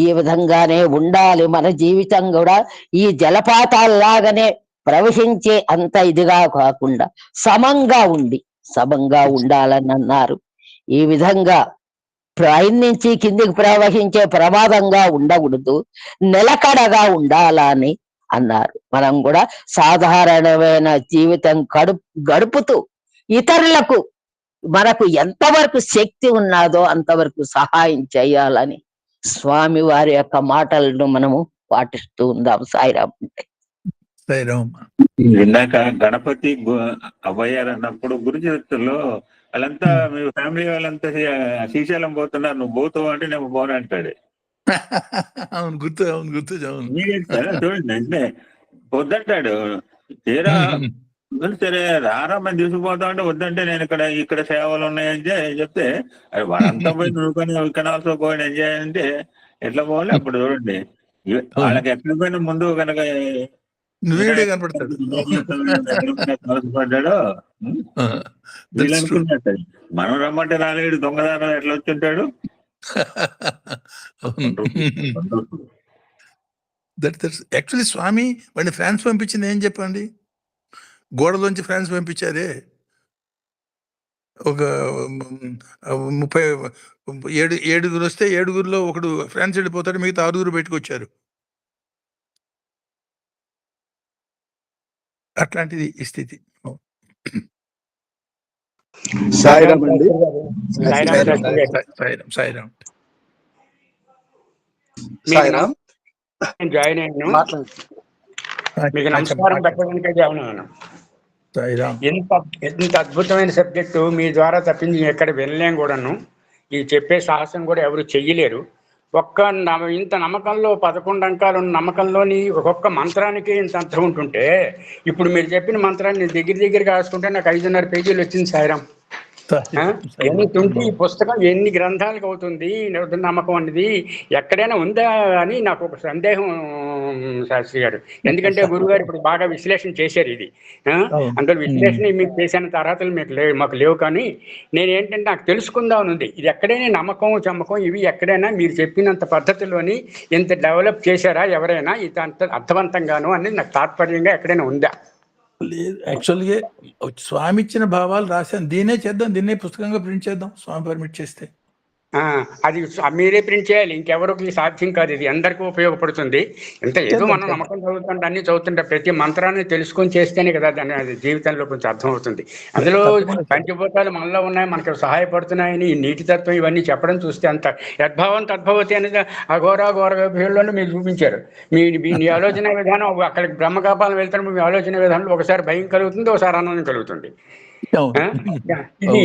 ఈ విధంగానే ఉండాలి మన జీవితం కూడా. ఈ జలపాతాల్లాగానే ప్రవహించే అంత ఇదిగా కాకుండా సమంగా ఉండాలని అన్నారు. ఈ విధంగా పైన నుంచి కిందికి ప్రవహించే ప్రమాదంగా ఉండకూడదు, నిలకడగా ఉండాలని అన్నారు. మనం కూడా సాధారణమైన జీవితం గడుపుతూ ఇతరులకు మనకు ఎంతవరకు శక్తి ఉన్నాదో అంతవరకు సహాయం చేయాలని స్వామి వారి యొక్క మాటలను మనము పాటిస్తూ ఉందాం. సాయిరామ్. సాయిరామ్. ఇందాక గణపతి అవ్వయ్యారు అన్నప్పుడు గురుచరిత్రలో వాళ్ళంతా మీ ఫ్యామిలీ వాళ్ళంతా శ్రీశైలం పోతున్నారు, నువ్వు పోతావు అంటే నేను పోను అంటాడు. అవును గుర్తు చూడండి అంటే వద్దంటాడు. తీరా సరే రారా మేము తీసుకుపోతాం అంటే వద్దంటే నేను ఇక్కడ సేవలు ఉన్నాయని చెప్తే అది వాళ్ళంతా పోయి నువ్వు కెనాల్స్ పోయిన ఎంజాయ్ అంటే ఎట్లా పోవాలి. అప్పుడు చూడండి వాళ్ళకి ఎట్లా పోయినా ముందు కనుక కనపడతాడు పడ్డాడో వీళ్ళు అనుకున్నట్టు మనం రమ్మంటే రాలేడు, దొంగదారులు ఎట్లా వచ్చుంటాడు. యాక్చువల్లీ స్వామి వాడిని ఫ్రాన్స్ పంపించింది ఏం చెప్పండి, గోడలోంచి ఫ్రాన్స్ పంపించారే. ఒక 37 వస్తే 7 ఒకడు ఫ్రాన్స్ వెళ్ళిపోతాడు, మిగతా 6 పెట్టుకొచ్చారు. అట్లాంటిది ఈ స్థితి. సాయిరామ్ అండి. సాయిరామ్. సాయిరామ్ జాయిన్ అయ్యాను. మీకు నమస్కారం పెట్టడానికే జాయిన్ అయ్యాను. ఎంత అద్భుతమైన సబ్జెక్టు మీ ద్వారా తప్పించి ఎక్కడ వినలేం కూడాను. ఇది చెప్పే సాహసం కూడా ఎవరు చెయ్యలేరు. ఇంత నమ్మకంలో 11 అంకాలు ఉన్న నమ్మకంలోని ఒక్కొక్క మంత్రానికి ఇంత అర్థం ఉంటుంటే, ఇప్పుడు మీరు చెప్పిన మంత్రాన్ని దగ్గరగా రాసుకుంటే నాకు 5.5 పేజీలు వచ్చింది సాయిరామ్. ఈ పుస్తకం ఎన్ని గ్రంథాలకు అవుతుంది నమ్మకం అనేది ఎక్కడైనా ఉందా అని నాకు ఒక సందేహం శాస్త్రి గారు. ఎందుకంటే గురుగారు ఇప్పుడు బాగా విశ్లేషణ చేశారు. ఇది అందులో విశ్లేషణ మీకు చేసిన తర్వాతలు మాకు లేవు. కానీ నేనేంటంటే నాకు తెలుసుకుందామని ఉంది. ఇది ఎక్కడైనా నమ్మకం చమ్మకం ఇవి ఎక్కడైనా మీరు చెప్పినంత పద్ధతిలోని ఇంత డెవలప్ చేశారా ఎవరైనా ఇది అంత అర్థవంతంగాను అనేది నాకు తాత్పర్యంగా ఎక్కడైనా ఉందా? లేదు, యాక్చువల్గా స్వామి ఇచ్చిన భావాలు రాశాను. దీన్నే చేద్దాం, దీన్నే పుస్తకంగా ప్రింట్ చేద్దాం స్వామి పర్మిట్ చేస్తే. అది మీరే ప్రింట్ చేయాలి, ఇంకెవరికి సాధ్యం కాదు. ఇది అందరికీ ఉపయోగపడుతుంది. ఏదో మనం నమ్మకం చదువుతుంటే అన్ని చదువుతుంటే ప్రతి మంత్రాన్ని తెలుసుకొని చేస్తేనే కదా దాని జీవితంలో కొంచెం అర్థమవుతుంది. అందులో పంచభూతాలు మనలో ఉన్నాయి, మనకు సహాయపడుతున్నాయని ఈ నీటి తత్వం ఇవన్నీ చెప్పడం చూస్తే అంత యద్భావం తద్భవతి అనేది అఘోర గభీరంలోనే మీరు చూపించారు. మీ ఆలోచన విధానం అక్కడికి బ్రహ్మకాపాలను వెళ్తాను. మీ ఆలోచన విధానంలో ఒకసారి భయం కలుగుతుంది, ఒకసారి ఆనందం కలుగుతుంది. ఇది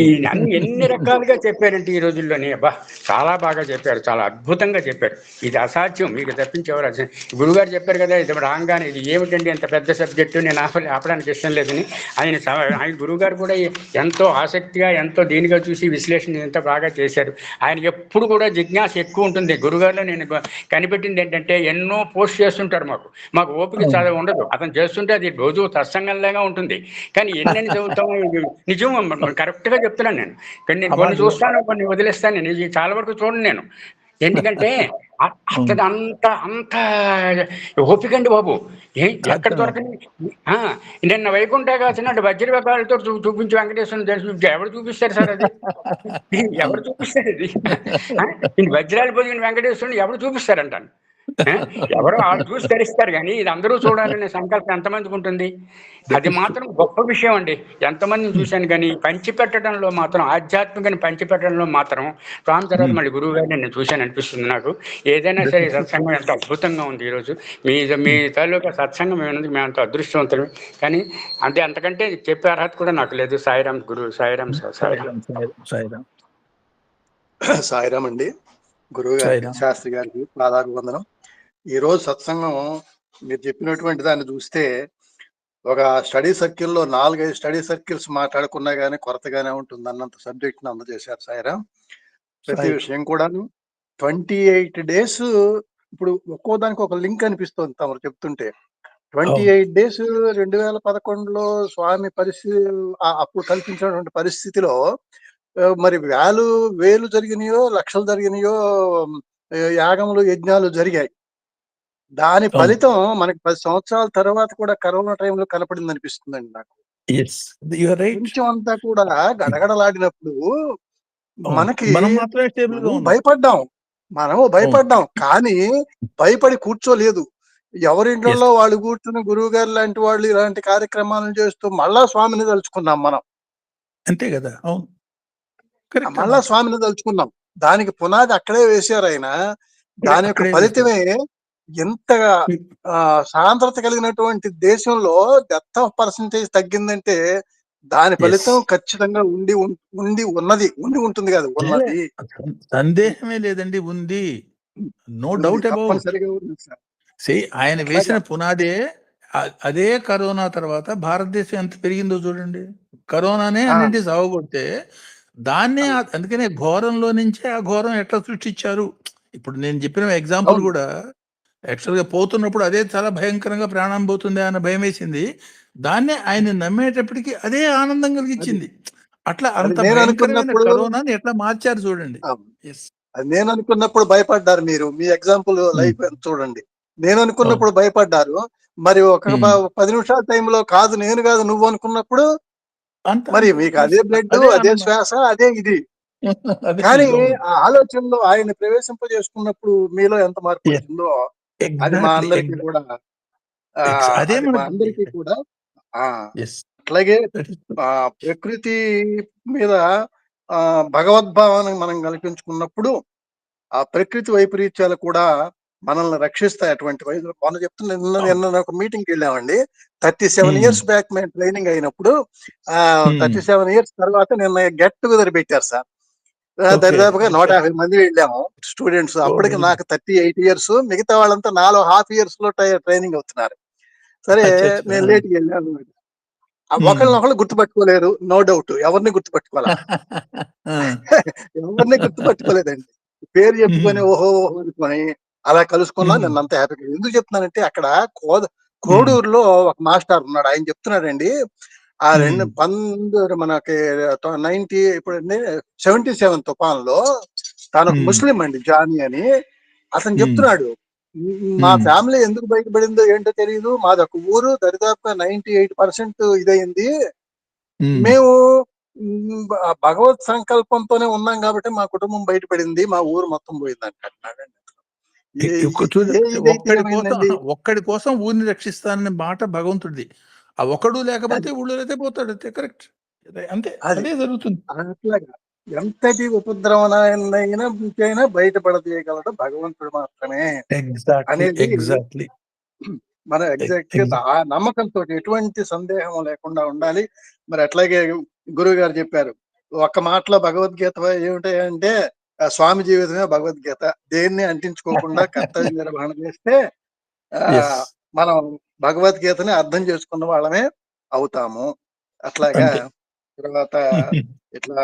ఎన్ని రకాలుగా చెప్పారంటే ఈ రోజుల్లోనే అబ్బా చాలా బాగా చెప్పారు, చాలా అద్భుతంగా చెప్పారు. ఇది అసాధ్యం, మీకు తప్పించేవారు. గురుగారు చెప్పారు కదా ఇది రాగానే ఇది ఏమిటండి ఎంత పెద్ద సబ్జెక్టు, నేను ఆపడానికి ఇష్టం లేదని. ఆయన గురువుగారు కూడా ఎంతో ఆసక్తిగా ఎంతో దీనిగా చూసి విశ్లేషణ ఎంతో బాగా చేశారు. ఆయనకి ఎప్పుడు కూడా జిజ్ఞాస ఎక్కువ ఉంటుంది. గురుగారులో నేను కనిపెట్టింది ఏంటంటే ఎన్నో పోస్ట్ చేస్తుంటారు. మాకు ఓపిక చాలా ఉండదు. అతను చేస్తుంటే అది రోజు సత్సంగంలాగా ఉంటుంది. కానీ ఎన్నెన్ని చదువుతామో నిజం కరెక్ట్గా చెప్తున్నాను నేను. కానీ నేను కొన్ని చూస్తాను, కొన్ని వదిలేస్తాను. నేను చాలా వరకు చూడండి. నేను ఎందుకంటే అతడు అంత అంత ఓపిక అండి బాబు. ఎక్కడ దొరకని నిన్న వైకుంఠ కాసినట్టు వజ్ర వ్యాపారాలతో చూపించి వెంకటేశ్వరం దర్శించి ఎవరు చూపిస్తారు సార్ అది? ఎవరు చూపిస్తారు అది? వజ్రాలు పొదిగిన వెంకటేశ్వరుని ఎవరు చూపిస్తారంటాను. ఎవరో వాళ్ళు చూసి ధరిస్తారు కానీ ఇది అందరూ చూడాలనే సంకల్పం ఎంతమందికి ఉంటుంది? అది మాత్రం గొప్ప విషయం అండి. ఎంతమందిని చూశాను కానీ పంచిపెట్టడంలో మాత్రం, ఆధ్యాత్మికని పంచిపెట్టడంలో మాత్రం స్వామి తర్వాత మళ్ళీ గురువు గారిని నేను చూశాను అనిపిస్తుంది నాకు. ఏదైనా సరే సత్సంగం ఎంత అద్భుతంగా ఉంది ఈరోజు. మీ తాలూకా సత్సంగం ఏమైనా మేము అంత అదృష్టవంతులు. కానీ అంటే అంతకంటే చెప్పే అర్హత కూడా నాకు లేదు. సాయిరామ్ గురువు, సాయిరామ్ సాయిరామ్ సాయిరామ్. సాయిరామ్ అండి. గురువు గారికి, శాస్త్రి గారికి పాదాభివందనం. ఈ రోజు సత్సంగం మీరు చెప్పినటువంటి దాన్ని చూస్తే ఒక స్టడీ సర్కిల్లో 4-5 స్టడీ సర్కిల్స్ మాట్లాడుకున్నా గానీ కొరతగానే ఉంటుంది అన్నంత సబ్జెక్ట్ ని అందజేశారు సాయిరామ్. ప్రతి విషయం కూడా 28 days ఇప్పుడు ఒక్కో దానికి ఒక లింక్ అనిపిస్తుంది తమరు చెప్తుంటే. 28 days 2011లో స్వామి పరిస్థితి అప్పుడు కల్పించినటువంటి పరిస్థితిలో మరి వేలు జరిగినాయో, లక్షలు జరిగినాయో యాగములు, యజ్ఞాలు జరిగాయి. దాని ఫలితం మనకి 10 సంవత్సరాల తర్వాత కూడా కరోనా టైంలో కనపడింది అనిపిస్తుందండి నాకు. కొంచెం అంతా కూడా గడగడలాడినప్పుడు మనకి మనము భయపడ్డాం కానీ భయపడి కూర్చోలేదు. ఎవరింట్లో వాళ్ళు కూర్చుని గురువు గారు లాంటి వాళ్ళు ఇలాంటి కార్యక్రమాలను చేస్తూ మళ్ళా స్వామిని తలుచుకున్నాం మనం. అంతే కదా, మళ్ళా స్వామిని తలుచుకున్నాం. దానికి పునాది అక్కడే వేశారు ఆయన. దాని యొక్క ఫలితమే ఎంత సాంద్రత కలిగినటువంటి దేశంలో డెత్ ఆఫ్ పర్సంటేజ్ తగ్గిందంటే దాని ఫలితం ఖచ్చితంగా ఉండి ఉంటుంది కదా, ఉన్నది, సందేహమే లేదండి, ఉంది. No doubt about. ఆయన వేసిన పునాదే అదే కరోనా తర్వాత భారతదేశం ఎంత పెరిగిందో చూడండి. కరోనానే అన్నింటి సాగుకొడితే దాన్నే, అందుకనే ఘోరంలో నుంచే ఆ ఘోరం ఎట్లా సృష్టించారు. ఇప్పుడు నేను చెప్పిన ఎగ్జాంపుల్ కూడా యాక్చువల్గా పోతున్నప్పుడు అదే చాలా భయంకరంగా ప్రాణం పోతుంది అన్న భయం వేసింది. దాన్నే ఆయన నమ్మేటప్పటికి అదే ఆనందం కలిగించింది. అట్లా అంత భయంకరమైన కరోనాని ఎట్లా మార్చారు చూడండి. నేను అనుకున్నప్పుడు భయపడ్డారు మీరు. మీ ఎగ్జాంపుల్ లైఫ్ చూడండి. నేను అనుకున్నప్పుడు భయపడ్డారు. మరి ఒక 10 నిమిషాల టైంలో కాదు నేను కాదు నువ్వు అనుకున్నప్పుడు మరి మీకు అదే బ్లడ్, అదే శ్వాస, అదే ఇది. కానీ ఆ ఆలోచనలో ఆయన ప్రవేశింపజేసుకున్నప్పుడు మీలో ఎంత మార్పు వచ్చిందో అది మా అందరికి కూడా అట్లాగే ప్రకృతి మీద భగవద్భావాన్ని మనం కల్పించుకున్నప్పుడు ఆ ప్రకృతి వైపరీత్యాలు కూడా మనల్ని రక్షిస్తాయి. అటువంటి వయసులో మొన్న చెప్తున్నా, నిన్న ఒక మీటింగ్కి వెళ్ళామండి. 37 years బ్యాక్ మేము ట్రైనింగ్ అయినప్పుడు 37 years తర్వాత నిన్న గెట్ టుగెదర్ పెట్టారు సార్. దరిదాపుగా 150 మంది వెళ్ళాము స్టూడెంట్స్. అప్పటికి నాకు 38 years, మిగతా వాళ్ళంతా 4.5 years లో ట్రైనింగ్ అవుతున్నారు. సరే నేను లేట్కి వెళ్ళాను. ఒకళ్ళనొకళ్ళు గుర్తుపట్టుకోలేరు, నో డౌట్. ఎవరిని గుర్తుపట్టుకోలేదండి. పేరు చెప్పుకొని ఓహో అనుకొని అలా కలుసుకున్నా. నిన్నంత హ్యాపీగా ఎందుకు చెప్తున్నానంటే అక్కడ కోడూరులో ఒక మాస్టర్ ఉన్నాడు. ఆయన చెప్తున్నాడండి, ఆ 19 మనకి 90 ఇప్పుడు 77 తుఫాన్లో తాను ముస్లిం అండి, జానీ అని. అతను చెప్తున్నాడు, మా ఫ్యామిలీ ఎందుకు బయటపడిందో ఏంటో తెలియదు, మాది ఒక ఊరు దరిదాపుగా 98% ఇదయింది, మేము భగవత్ సంకల్పంతోనే ఉన్నాం కాబట్టి మా కుటుంబం బయటపడింది, మా ఊరు మొత్తం పోయింది అంటున్నాడండి. ఒక్కడి కోసం ఊరిని రక్షిస్తాననే మాట భగవంతుడిది. ఆ ఒకడు లేకపోతే ఊళ్ళో అయితే పోతాడు. కరెక్ట్, అంతే, అదే జరుగుతుంది. అట్లాగా ఎంతటి ఉపద్రవనైనా బయటపడతీయగలడు భగవంతుడు మాత్రమే అనేది మన ఎగ్జాక్ట్ ఆ నమ్మకంతో ఎటువంటి సందేహం లేకుండా ఉండాలి. మరి అట్లాగే గురువు గారు చెప్పారు ఒక్క మాటలో భగవద్గీత ఏమిటంటే స్వామి జీవితమే భగవద్గీత. దేన్ని అంటించుకోకుండా కర్తవ్య నిర్వహణ చేస్తే మనం భగవద్గీతని అర్థం చేసుకున్న వాళ్ళమే అవుతాము. అట్లాగా తర్వాత ఇట్లా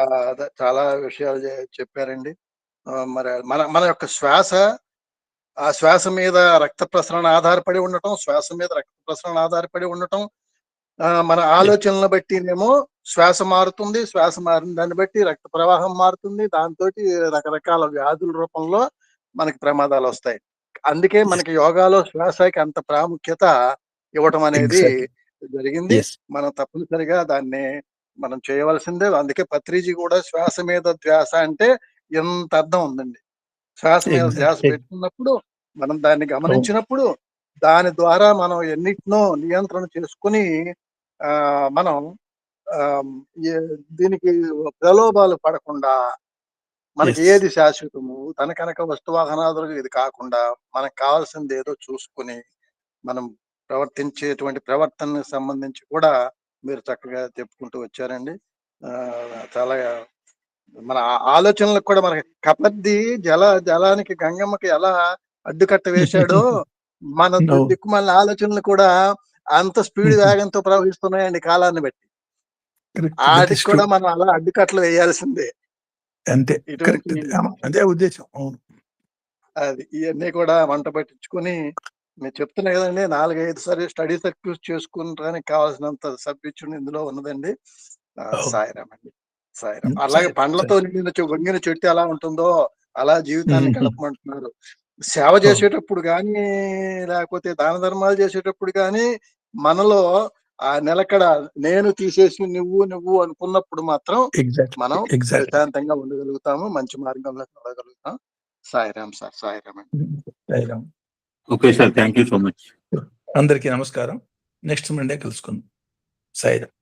చాలా విషయాలు చెప్పారండి. మరి మన యొక్క ఆ శ్వాస మీద రక్త ప్రసరణ ఆధారపడి ఉండటం, శ్వాస మీద రక్త ప్రసరణ ఆధారపడి ఉండటం, మన ఆలోచనలను బట్టినేమో శ్వాస మారుతుంది, శ్వాస మారిన దాన్ని బట్టి రక్త ప్రవాహం మారుతుంది, దాంతో రకరకాల వ్యాధుల రూపంలో మనకి ప్రమాదాలు వస్తాయి. అందుకే మనకి యోగాలో శ్వాసకి అంత ప్రాముఖ్యత ఇవ్వటం అనేది జరిగింది. మనం తప్పనిసరిగా దాన్ని మనం చేయవలసిందే. అందుకే పత్రిజీ కూడా శ్వాస మీద ధ్యాస అంటే ఎంత అర్థం ఉందండి. శ్వాస మీద ధ్యాస పెట్టుకున్నప్పుడు మనం దాన్ని గమనించినప్పుడు దాని ద్వారా మనం ఎన్నిటినో నియంత్రణ చేసుకుని మనం దీనికి ప్రలోభాలు పడకుండా మనకి ఏది శాశ్వతము తన కనుక వస్తువాహనాదులు ఇది కాకుండా మనకు కావాల్సింది ఏదో చూసుకుని మనం ప్రవర్తించేటువంటి ప్రవర్తనకు సంబంధించి కూడా మీరు చక్కగా చెప్పుకుంటూ వచ్చారండి. చాలా మన ఆలోచనలకు కూడా మనకి కపర్ది జలానికి గంగమ్మకి ఎలా అడ్డుకట్ట వేశాడో మన దిక్కుమాలిన ఆలోచనలు కూడా అంత స్పీడ్ వేగంతో ప్రవహిస్తున్నాయండి కాలాన్ని బట్టి. వాటికి కూడా మనం అలా అడ్డుకట్టలు వేయాల్సిందే. అంతే, అదే ఉద్దేశం. అవును, అది ఇవన్నీ కూడా వంట పట్టించుకుని మీరు చెప్తున్నా కదండి 4-5 సారి స్టడీ సర్క్యూట్ చేసుకుంటానికి కావాల్సినంత సబ్జెక్ట్ ఇందులో ఉన్నదండి. సాయిరామ్ అండి, సాయిరామ్. అలాగే పండ్లతో నిండిన వంగిన చెట్టు ఎలా ఉంటుందో అలా జీవితాన్ని గడపమంటున్నారు. సేవ చేసేటప్పుడు కానీ లేకపోతే దాన ధర్మాలు చేసేటప్పుడు కానీ మనలో ఆ నిలకడ నేను తీసేసి నువ్వు అనుకున్నప్పుడు మాత్రం మనం ప్రశాంతంగా ఉండగలుగుతాము, మంచి మార్గంలో వెళ్ళగలుగుతాం. సాయిరామ్ సార్, సాయిరామ్ అండి. Okay sir, thank you so much. అందరికీ నమస్కారం. నెక్స్ట్ మండే కలుసుకుందాం. సాయిరామ్.